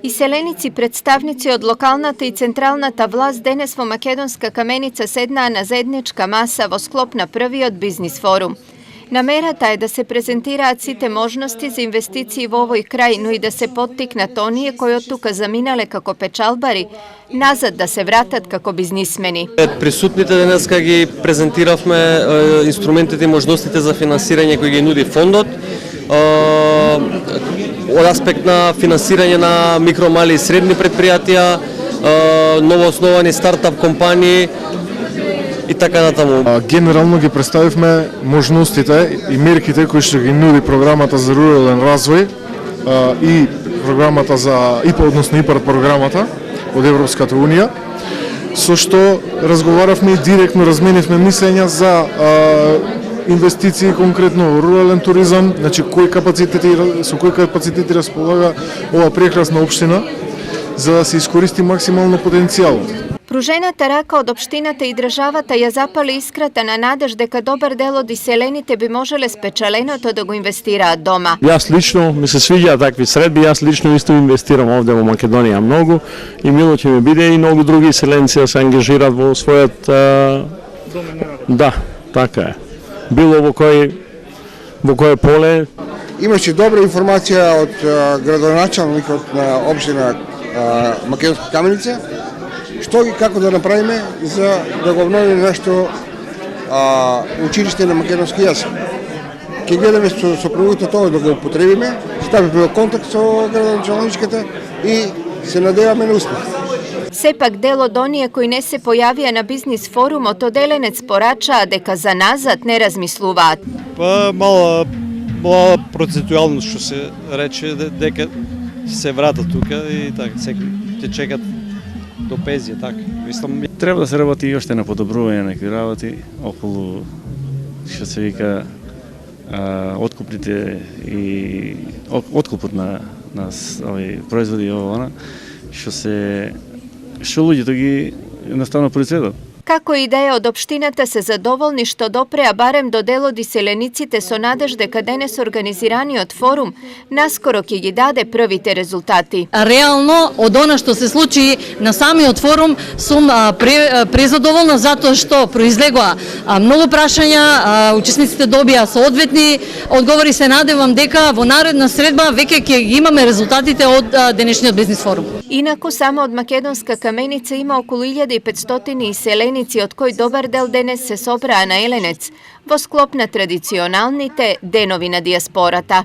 Изселеници представници од локалната и централната власт денес во Македонска каменица седнаа на заедничка маса во склоп на првиот бизнис форум. Намерата е да се презентираат сите можности за инвестиции во овој крај, но и да се поттикнат оние кои од тука заминале како печалбари, назад да се вратат како бизнисмени. Присутните денеска ги презентиравме инструментите и можностите за финансирање кои ги нуди фондот. Од аспект на финансирање на микро, мали и средни предпријатија, новоосновани стартап компании и така натаму. Генерално ги представивме можностите и мерките кои што ги нуди програмата за рурален развој и програмата за ИПА, односно ИПАРД програмата од Европската унија, со што разговаравме и директно разменивме мислења за инвестиции конкретно во рурален туризам, значи со кои капацитети располага ова прекрасна општина за да се искористи максимално потенцијалот. Пружената рака од општината и државата ја запали искрата на надеж дека добар дел од иселените би можеле спечаленото да го инвестираат дома. Јас лично ми се свиѓаат такви средби, јас лично исто инвестирам овде во Македонија многу и мило ќе ми биде и многу други иселенци да се ангажираат во својот Да, така е. Било во кој поле. Имаше добра информација од градоначалникот на општина Македонска каменица, што и како да направиме за да го обновиме нашето училиште на македонски јазик. Ќе гледаме со правителството тоа да го употребиме, ставиме во контакт со градоначалничката и се надеваме на успех. Сепак дел од оние кои не се појавија на бизнис форумот од Еленец порачаа дека за назад не размислуваат. Мала процентуално што се рече дека се врата тука и така секој ќе чекат до пензија, така. Мислам Треба да се работи и уште на подобрување на некои работи околу што се вика откупните и откупот на овие производи ова што луѓето ги едноставно произведат. Како идеја од општината се задоволни што допреа барем до дел од иселениците со надеж дека денес организираниот форум наскоро ќе ги даде првите резултати. Реално од она што се случи на самиот форум сум презадоволна затоа што произлегоа многу прашања, учесниците добија соодветни одговори, се надевам дека во наредна средба веќе ќе имаме резултатите од денешниот бизнис форум. Инаку само од Македонска каменица има околу 1500 иселени, од кој добар дел денес се собраа на Еленец во склоп на традиционалните денови на дијаспората.